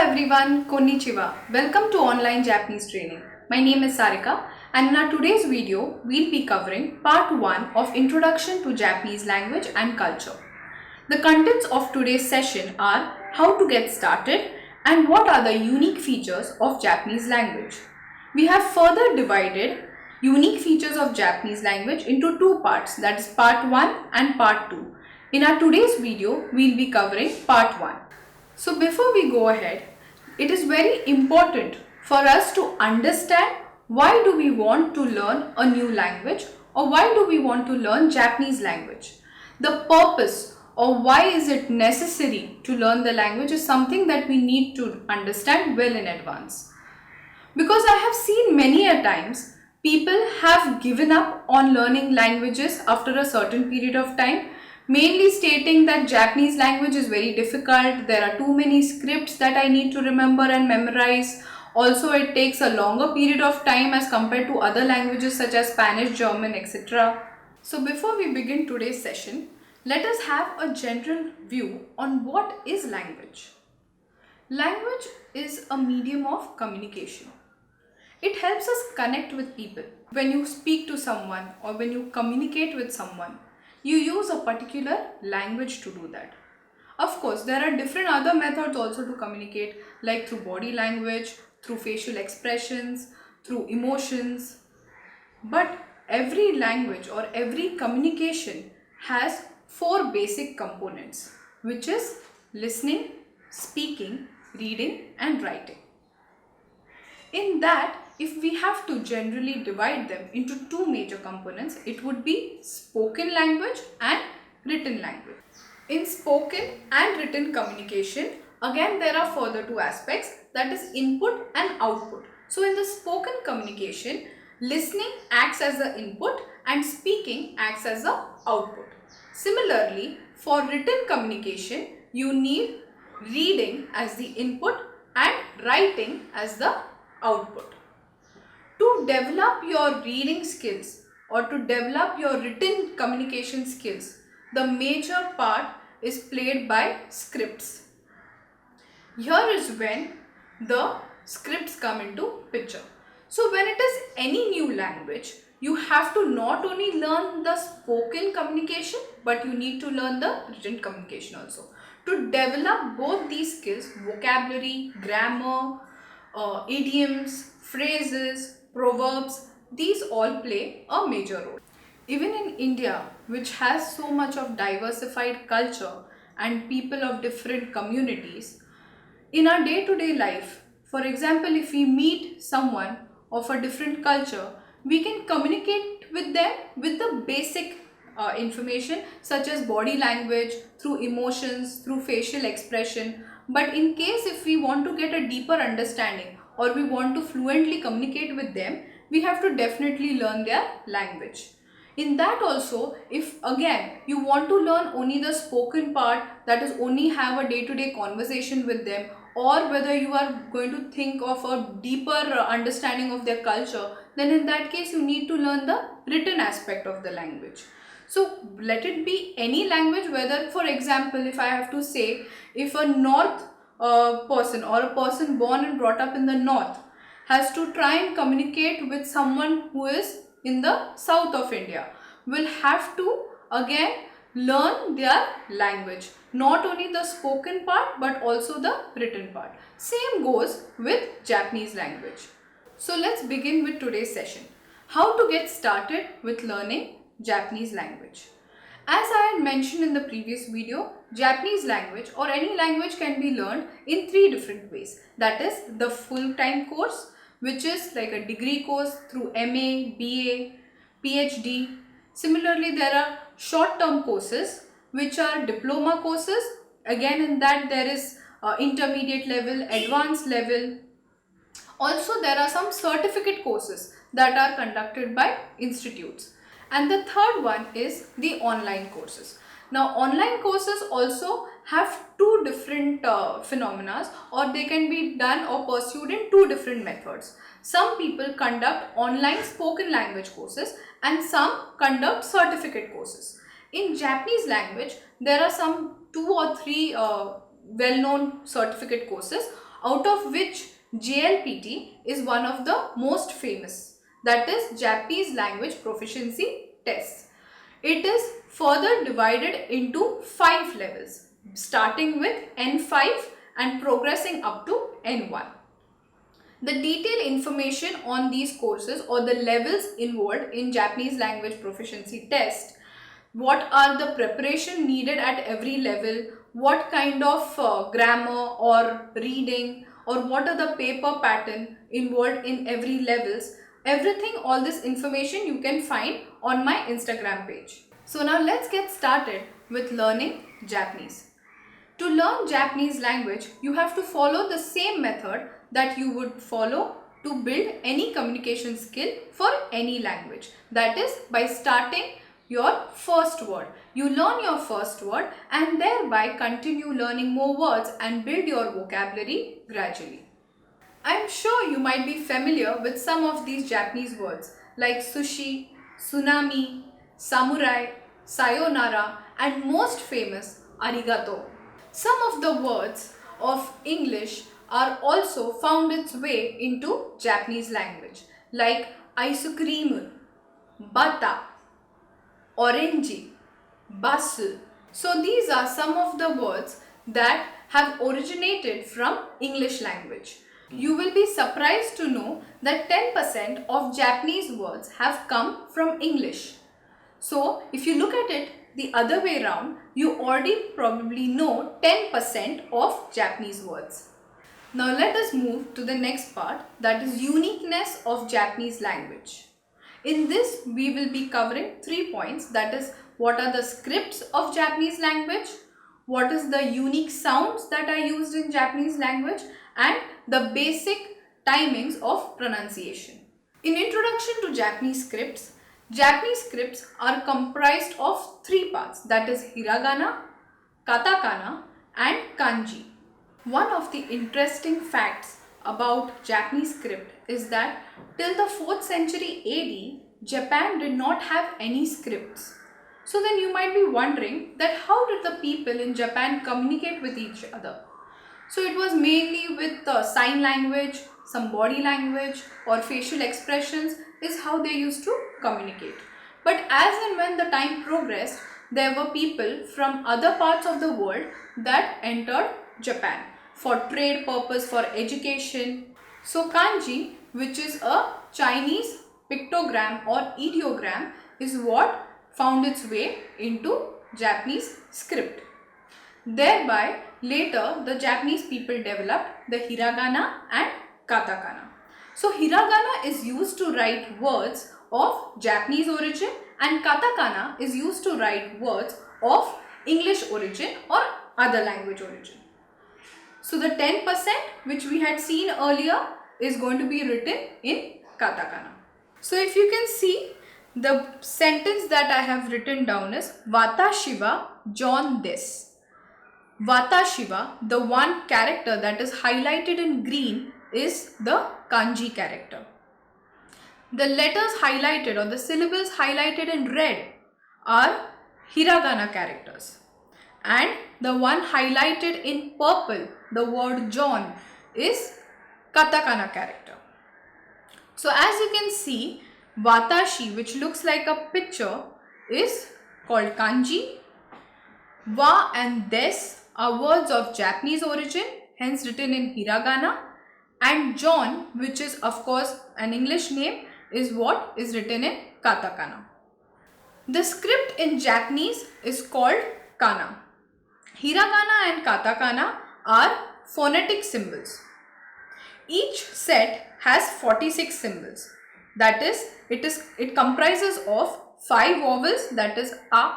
everyone, konnichiwa. Welcome to online Japanese training. My name is Sarika and in our today's video, we'll be covering part 1 of Introduction to Japanese Language and Culture. The contents of today's session are how to get started and what are the unique features of Japanese language. We have further divided unique features of Japanese language into two parts, that is part 1 and part 2. In our today's video, we'll be covering part 1. So before we go ahead, it is very important for us to understand why do we want to learn a new language or why do we want to learn Japanese language. The purpose or why is it necessary to learn the language is something that we need to understand well in advance. Because I have seen many a times people have given up on learning languages after a certain period of time, mainly stating that Japanese language is very difficult, there are too many scripts that I need to remember and memorize. Also, it takes a longer period of time as compared to other languages such as Spanish, German, etc. So before we begin today's session, let us have a general view on what is language. Language is a medium of communication. It helps us connect with people. When you speak to someone or when you communicate with someone, you use a particular language to do that. Of course, there are different other methods also to communicate, like through body language, through facial expressions, through emotions. But every language or every communication has four basic components, which is listening, speaking, reading, and writing. In that, if we have to generally divide them into two major components, it would be spoken language and written language. In spoken and written communication, again there are further two aspects, that is input and output. So in the spoken communication, listening acts as the input and speaking acts as the output. Similarly, for written communication, you need reading as the input and writing as the output. To develop your reading skills or to develop your written communication skills, the major part is played by scripts. Here is when the scripts come into picture. So when it is any new language, you have to not only learn the spoken communication, but you need to learn the written communication also. To develop both these skills, vocabulary, grammar, idioms, phrases, proverbs, these all play a major role. Even in India, which has so much of diversified culture and people of different communities, in our day-to-day life, for example, if we meet someone of a different culture, we can communicate with them with the basic information such as body language, through emotions, through facial expression. But in case if we want to get a deeper understanding or we want to fluently communicate with them, we have to definitely learn their language. In that also, if again you want to learn only the spoken part, that is only have a day-to-day conversation with them, or whether you are going to think of a deeper understanding of their culture, then in that case you need to learn the written aspect of the language. So let it be any language, whether for example if I have to say, if a north person or a person born and brought up in the north has to try and communicate with someone who is in the south of India, will have to again learn their language, not only the spoken part but also the written part. Same goes with Japanese language. So let's begin with today's session. How to get started with learning Japanese language. As I had mentioned in the previous video, Japanese language or any language can be learned in three different ways. That is the full-time course, which is like a degree course through MA, BA, PhD. Similarly, there are short-term courses which are diploma courses. Again, in that there is intermediate level, advanced level. Also, there are some certificate courses that are conducted by institutes. And the third one is the online courses. Now, online courses also have two different phenomena, or they can be done or pursued in two different methods. Some people conduct online spoken language courses and some conduct certificate courses. In Japanese language, there are some 2 or 3 well-known certificate courses. out of which JLPT is one of the most famous, that is Japanese Language Proficiency Test. It is further divided into 5 levels, starting with N5 and progressing up to N1. The detailed information on these courses or the levels involved in Japanese Language Proficiency Test, what are the preparation needed at every level, what kind of grammar or reading, or what are the paper pattern involved in every levels, everything, all this information you can find on my Instagram page. So now let's get started with learning Japanese. To learn Japanese language, you have to follow the same method that you would follow to build any communication skill for any language. That is by starting your first word. You learn your first word and thereby continue learning more words and build your vocabulary gradually. I am sure you might be familiar with some of these Japanese words like sushi, tsunami, samurai, sayonara, and most famous arigato. Some of the words of English are also found its way into Japanese language like ice cream, bata, orange, basu. So these are some of the words that have originated from English language. You will be surprised to know that 10% of Japanese words have come from English. So if you look at it the other way around, you already probably know 10% of Japanese words. Now let us move to the next part, that is uniqueness of Japanese language. In this we will be covering 3 points, that is what are the scripts of Japanese language, what is the unique sounds that are used in Japanese language, and the basic timings of pronunciation. In introduction to Japanese scripts are comprised of 3 parts, that is hiragana, katakana and kanji. One of the interesting facts about Japanese script is that till the 4th century AD, Japan did not have any scripts. So then you might be wondering that how did the people in Japan communicate with each other? So it was mainly with sign language, some body language or facial expressions is how they used to communicate. But as and when the time progressed, there were people from other parts of the world that entered Japan for trade purpose, for education. So kanji, which is a Chinese pictogram or ideogram, is what found its way into Japanese script. Thereby, later the Japanese people developed the hiragana and katakana. So hiragana is used to write words of Japanese origin and katakana is used to write words of English origin or other language origin. So the 10% which we had seen earlier is going to be written in katakana. So if you can see, the sentence that I have written down is Watashi wa John desu. Watashi wa, the one character that is highlighted in green, is the kanji character. The letters highlighted or the syllables highlighted in red are hiragana characters. And the one highlighted in purple, the word John, is katakana character. So as you can see, Watashi, which looks like a picture, is called kanji. Wa and des are words of Japanese origin, hence written in hiragana. And John, which is of course an English name, is what is written in katakana. The script in Japanese is called kana. Hiragana and katakana are phonetic symbols. Each set has 46 symbols. That is, it comprises of 5 vowels, that is a,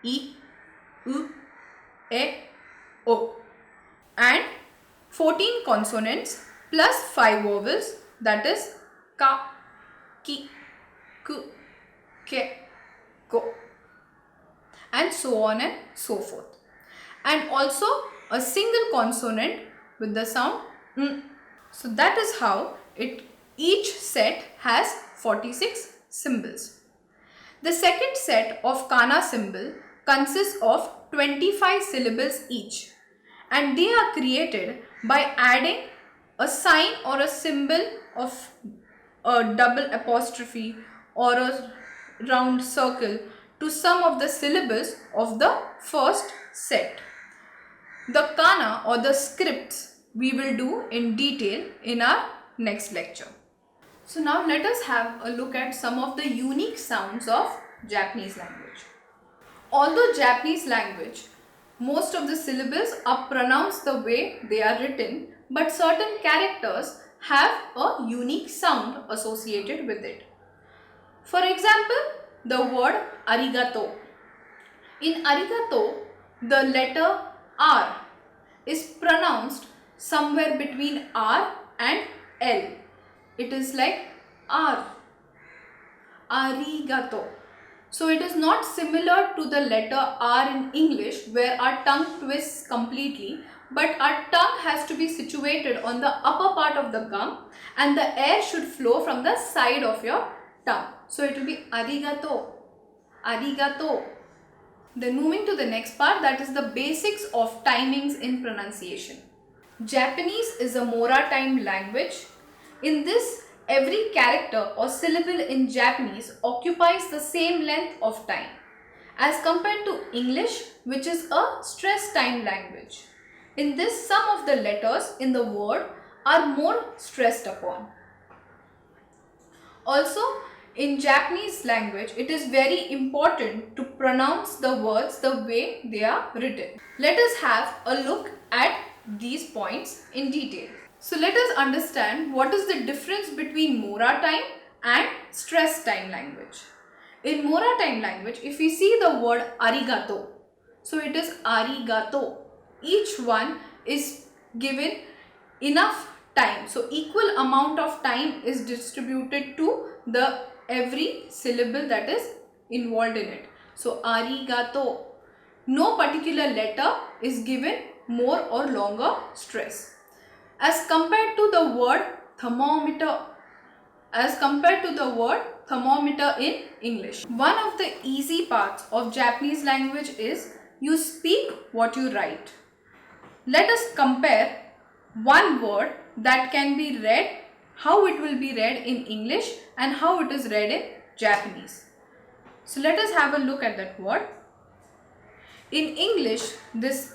I, U, E, O, and 14 consonants plus 5 vowels, that is ka, ki, ku, ke, ko, and so on and so forth. And also a single consonant with the sound n. So that is how each set has 46 symbols. The second set of kana symbol consists of 25 syllables each, and they are created by adding a sign or a symbol of a double apostrophe or a round circle to some of the syllables of the first set. The kana or the scripts we will do in detail in our next lecture. So now let us have a look at some of the unique sounds of Japanese language. Although Japanese language, most of the syllables are pronounced the way they are written, but certain characters have a unique sound associated with it. For example, the word arigato. In arigato, the letter R is pronounced somewhere between R and L. It is like R. Arigato. So it is not similar to the letter R in English where our tongue twists completely, but our tongue has to be situated on the upper part of the gum and the air should flow from the side of your tongue. So it will be arigato, arigato. Then moving to the next part, that is the basics of timings in pronunciation. Japanese is a Mora timed language. In this, every character or syllable in Japanese occupies the same length of time as compared to English, which is a stress timed language. In this, some of the letters in the word are more stressed upon. Also, in Japanese language, it is very important to pronounce the words the way they are written. Let us have a look at these points in detail. So let us understand what is the difference between Mora time and stress time language. In Mora time language, if we see the word arigato, so it is arigato. Each one is given enough time. So equal amount of time is distributed to the every syllable that is involved in it. So arigato. No particular letter is given more or longer stress. As compared to the word thermometer. As compared to the word thermometer in English. One of the easy parts of Japanese language is you speak what you write. Let us compare one word that can be read, how it will be read in English and how it is read in Japanese. So let us have a look at that word. In English, this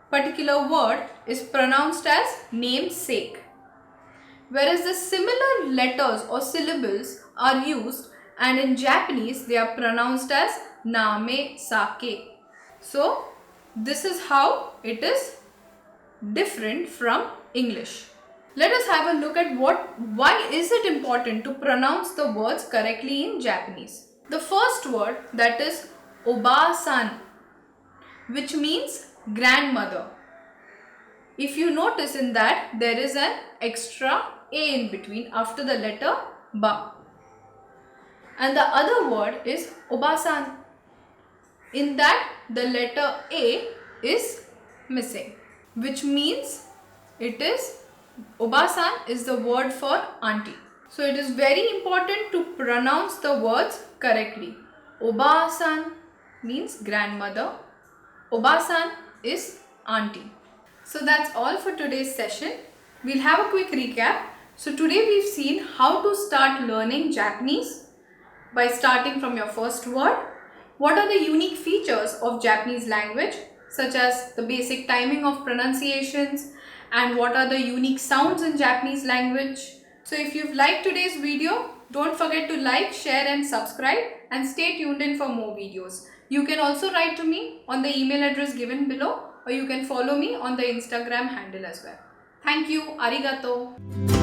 particular word is pronounced as namesake, whereas the similar letters or syllables are used and in Japanese they are pronounced as name sake. So this is how it is different from English. Let us have a look at why is it important to pronounce the words correctly in Japanese. The first word, that is oba-san, which means grandmother. If you notice in that, there is an extra A in between after the letter ba. And the other word is oba-san. In that, the letter A is missing, which means it is oba-san is the word for auntie. So it is very important to pronounce the words correctly. Oba-san means grandmother. Oba-san is auntie. So that's all for today's session. We'll have a quick recap. So today we've seen how to start learning Japanese by starting from your first word. What are the unique features of Japanese language, such as the basic timing of pronunciations, and what are the unique sounds in Japanese language. So if you've liked today's video, don't forget to like, share and subscribe, and stay tuned in for more videos. You can also write to me on the email address given below, or you can follow me on the Instagram handle as well. Thank you. Arigato.